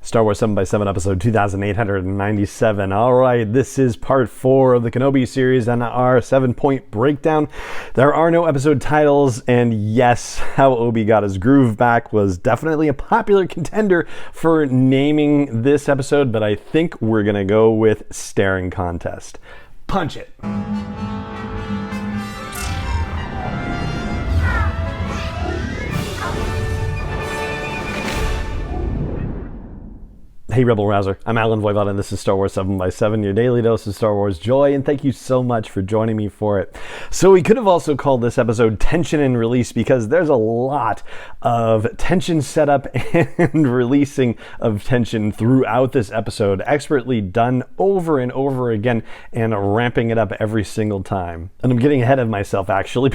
Star Wars 7x7 episode 2897. All right, this is part 4 of the Kenobi series and our 7-point breakdown. There are no episode titles, and yes, how Obi got his groove back was definitely a popular contender for naming this episode, but I think we're gonna go with Staring Contest. Punch it. Hey Rebel Rouser, I'm Alan Voivod and this is Star Wars 7x7, your daily dose of Star Wars joy, and thank you so much for joining me for it. So we could have also called this episode Tension and Release because there's a lot of tension setup and releasing of tension throughout this episode, expertly done over and over again and ramping it up every single time. And I'm getting ahead of myself actually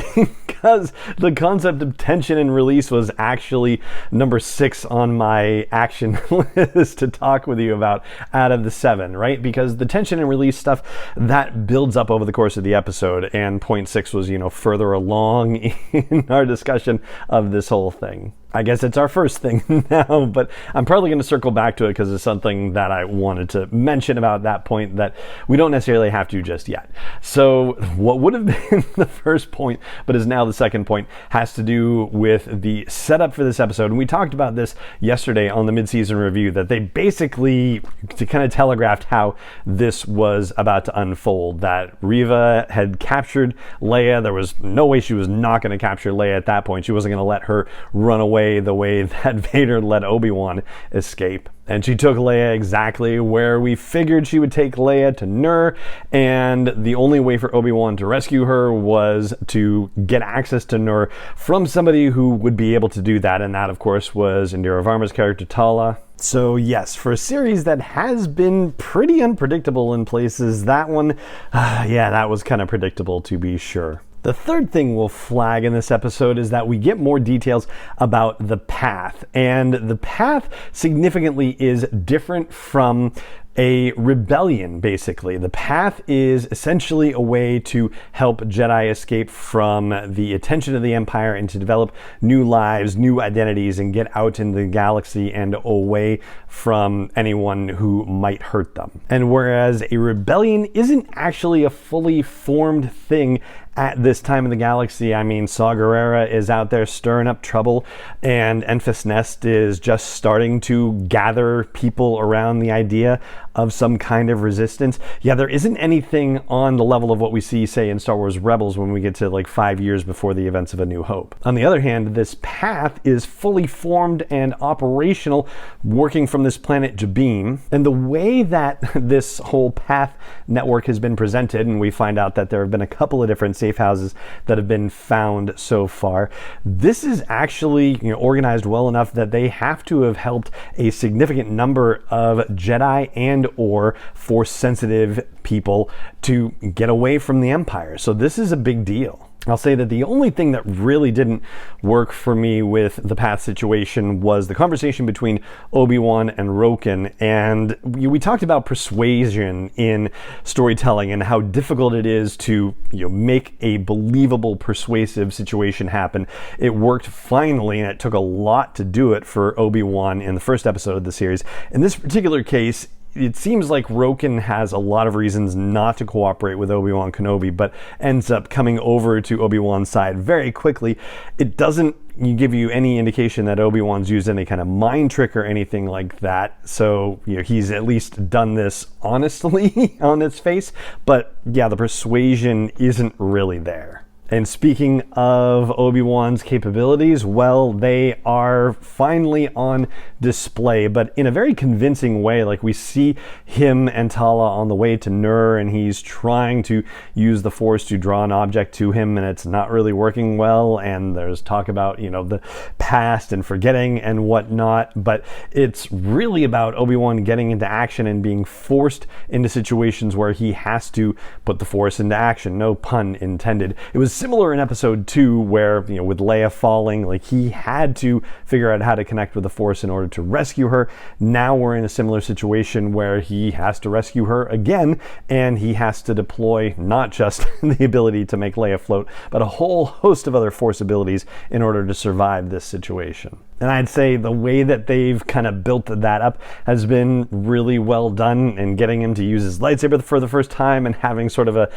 because the concept of tension and release was actually number 6 on my action list to talk with you about out of the 7, right? Because the tension and release stuff that builds up over the course of the episode, and point 6 was, further along in our discussion of this whole thing. I guess it's our first thing now, but I'm probably going to circle back to it because it's something that I wanted to mention about that point that we don't necessarily have to just yet. So what would have been the first point, but is now the second point, has to do with the setup for this episode. And we talked about this yesterday on the mid-season review, that they basically kind of telegraphed how this was about to unfold, that Reva had captured Leia. There was no way she was not going to capture Leia at that point. She wasn't going to let her run away the way that Vader let Obi-Wan escape. And she took Leia exactly where we figured she would take Leia, to Nur, and the only way for Obi-Wan to rescue her was to get access to Nur from somebody who would be able to do that, and that of course was Indira Varma's character Tala. So yes, for a series that has been pretty unpredictable in places, that one, that was kind of predictable to be sure. The third thing we'll flag in this episode is that we get more details about the path, and the path significantly is different from a rebellion, basically. The path is essentially a way to help Jedi escape from the attention of the Empire and to develop new lives, new identities, and get out in the galaxy and away from anyone who might hurt them. And whereas a rebellion isn't actually a fully formed thing at this time in the galaxy, Saw Gerrera is out there stirring up trouble, and Enfys Nest is just starting to gather people around the idea of some kind of resistance. Yeah, there isn't anything on the level of what we see, say, in Star Wars Rebels when we get to 5 years before the events of A New Hope. On the other hand, this path is fully formed and operational, working from this planet Jabim. And the way that this whole path network has been presented, and we find out that there have been a couple of different safe houses that have been found so far, this is actually organized well enough that they have to have helped a significant number of Jedi and or Force-sensitive people to get away from the Empire. So this is a big deal. I'll say that the only thing that really didn't work for me with the path situation was the conversation between Obi-Wan and Roken. And we talked about persuasion in storytelling and how difficult it is to make a believable, persuasive situation happen. It worked finally, and it took a lot to do it for Obi-Wan in the first episode of the series. In this particular case, it seems like Roken has a lot of reasons not to cooperate with Obi-Wan Kenobi, but ends up coming over to Obi-Wan's side very quickly. It doesn't give you any indication that Obi-Wan's used any kind of mind trick or anything like that. So he's at least done this honestly on its face. But yeah, the persuasion isn't really there. And speaking of Obi-Wan's capabilities, well, they are finally on display, but in a very convincing way. We see him and Tala on the way to Nur, and he's trying to use the Force to draw an object to him, and it's not really working well, and there's talk about, the past and forgetting and whatnot, but it's really about Obi-Wan getting into action and being forced into situations where he has to put the Force into action, no pun intended. It was similar in episode 2 where, with Leia falling, he had to figure out how to connect with the Force in order to rescue her. Now we're in a similar situation where he has to rescue her again, and he has to deploy not just the ability to make Leia float, but a whole host of other Force abilities in order to survive this situation. And I'd say the way that they've kind of built that up has been really well done, and getting him to use his lightsaber for the first time and having sort of a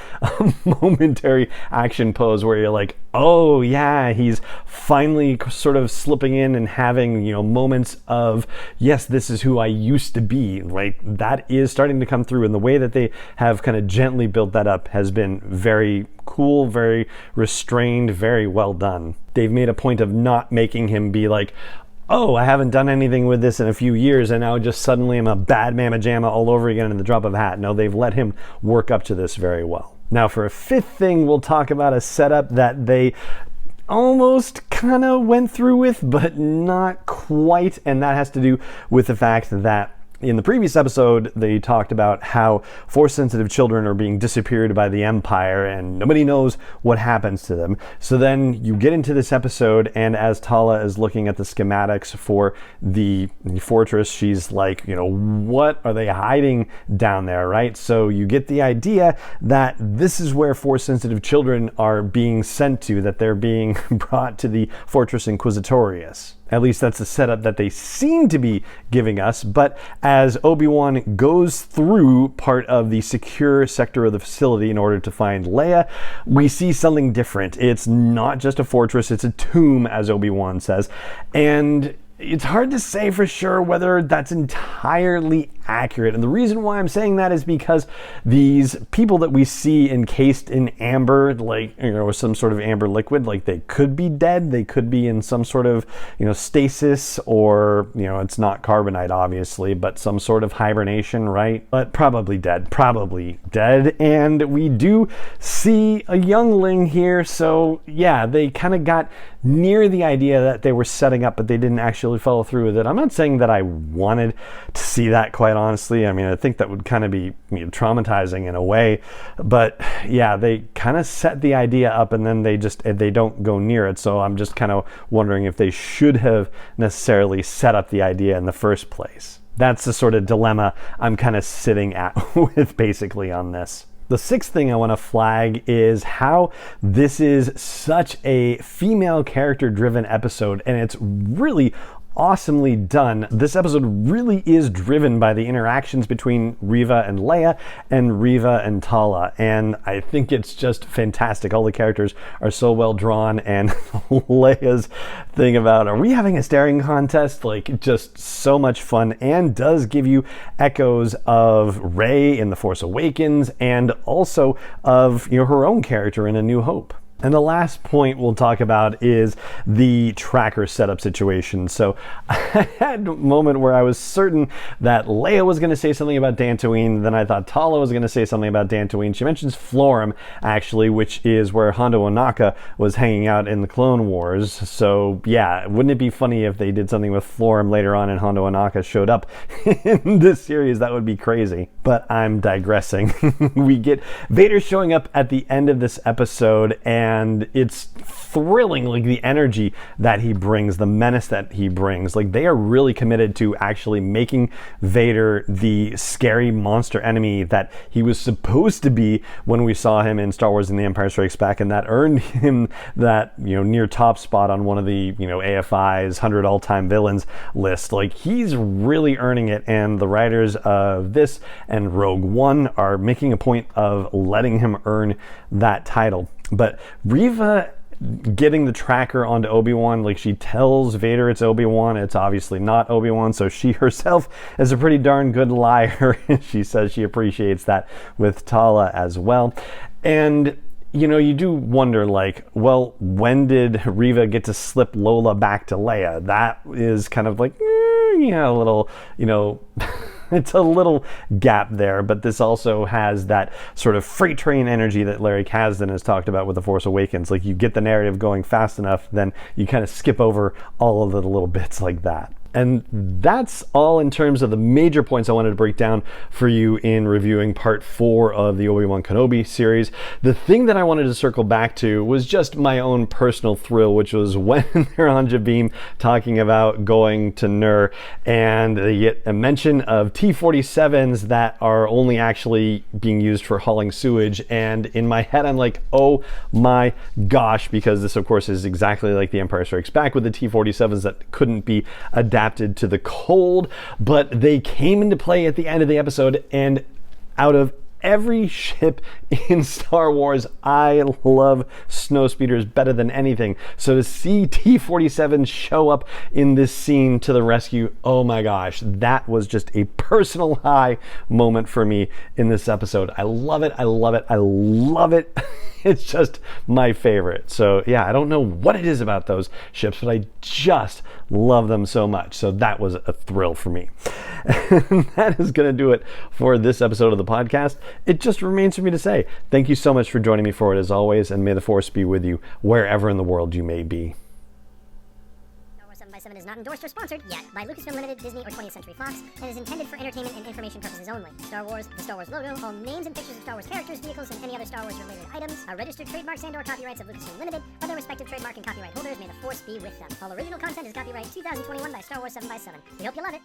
momentary action pose where you're like, oh yeah, he's finally sort of slipping in and having, moments of, yes, this is who I used to be. Like, that is starting to come through, and the way that they have kind of gently built that up has been very cool, very restrained, very well done. They've made a point of not making him be like, oh, I haven't done anything with this in a few years and now just suddenly I'm a bad mamma jamma all over again in the drop of a hat. No, they've let him work up to this very well. Now, for a fifth thing, we'll talk about a setup that they almost kind of went through with, but not quite, and that has to do with the fact that in the previous episode, they talked about how Force-sensitive children are being disappeared by the Empire and nobody knows what happens to them. So then you get into this episode, and as Tala is looking at the schematics for the fortress, she's like, what are they hiding down there, right? So you get the idea that this is where Force-sensitive children are being sent to, that they're being brought to the Fortress Inquisitorius. At least that's the setup that they seem to be giving us. But as Obi-Wan goes through part of the secure sector of the facility in order to find Leia, we see something different. It's not just a fortress, it's a tomb, as Obi-Wan says. And it's hard to say for sure whether that's entirely accurate. And the reason why I'm saying that is because these people that we see encased in amber, some sort of amber liquid, they could be dead, they could be in some sort of, stasis, or, it's not carbonite obviously, but some sort of hibernation, right? But probably dead. And we do see a youngling here, so yeah, they kind of got near the idea that they were setting up, but they didn't actually follow through with it. I'm not saying that I wanted to see that, quite honestly. I mean, I think that would kind of be traumatizing in a way, but yeah, they kind of set the idea up and then they don't go near it. So I'm just kind of wondering if they should have necessarily set up the idea in the first place. That's the sort of dilemma I'm kind of sitting at with basically on this. The sixth thing I want to flag is how this is such a female character driven episode, and it's really awesomely done. This episode really is driven by the interactions between Reva and Leia and Reva and Tala, and I think it's just fantastic. All the characters are so well drawn, and Leia's thing about, are we having a staring contest? Just so much fun, and does give you echoes of Rey in The Force Awakens and also of her own character in A New Hope. And the last point we'll talk about is the tracker setup situation. So I had a moment where I was certain that Leia was going to say something about Dantooine, then I thought Tala was going to say something about Dantooine. She mentions Florum, actually, which is where Hondo Ohnaka was hanging out in the Clone Wars. So yeah, wouldn't it be funny if they did something with Florum later on and Hondo Ohnaka showed up in this series? That would be crazy. But I'm digressing. We get Vader showing up at the end of this episode, and it's thrilling, the energy that he brings, the menace that he brings. They are really committed to actually making Vader the scary monster enemy that he was supposed to be when we saw him in Star Wars and The Empire Strikes Back, and that earned him that, near top spot on one of the, AFI's 100 all-time villains list. He's really earning it, and the writers of this and Rogue One are making a point of letting him earn that title. But Reva getting the tracker onto Obi-Wan, she tells Vader it's Obi-Wan, it's obviously not Obi-Wan, so she herself is a pretty darn good liar. She says she appreciates that with Tala as well. And you do wonder, well, when did Reva get to slip Lola back to Leia? That is kind of a little, it's a little gap there, but this also has that sort of freight train energy that Larry Kasdan has talked about with The Force Awakens. You get the narrative going fast enough, then you kind of skip over all of the little bits like that. And that's all in terms of the major points I wanted to break down for you in reviewing part 4 of the Obi-Wan Kenobi series. The thing that I wanted to circle back to was just my own personal thrill, which was when they're on Jabim talking about going to Nur, and they get a mention of T-47s that are only actually being used for hauling sewage. And in my head, I'm like, oh my gosh, because this, of course, is exactly like The Empire Strikes Back with the T-47s that couldn't be adapted to the cold, but they came into play at the end of the episode. And out of every ship in Star Wars, I love snowspeeders better than anything. So to see T-47 show up in this scene to the rescue, oh my gosh, that was just a personal high moment for me in this episode. I love it. I love it. I love it. It's just my favorite. So yeah, I don't know what it is about those ships, but I just love them so much. So that was a thrill for me. And that is going to do it for this episode of the podcast. It just remains for me to say thank you so much for joining me for it as always, and may the Force be with you wherever in the world you may be. 7 is not endorsed or sponsored yet by Lucasfilm Limited, Disney, or 20th Century Fox, and is intended for entertainment and information purposes only. Star Wars, the Star Wars logo, all names and pictures of Star Wars characters, vehicles, and any other Star Wars-related items are registered trademarks and/or copyrights of Lucasfilm Limited, or their respective trademark and copyright holders. May the Force be with them. All original content is copyright 2021 by Star Wars 7 by 7. We hope you love it.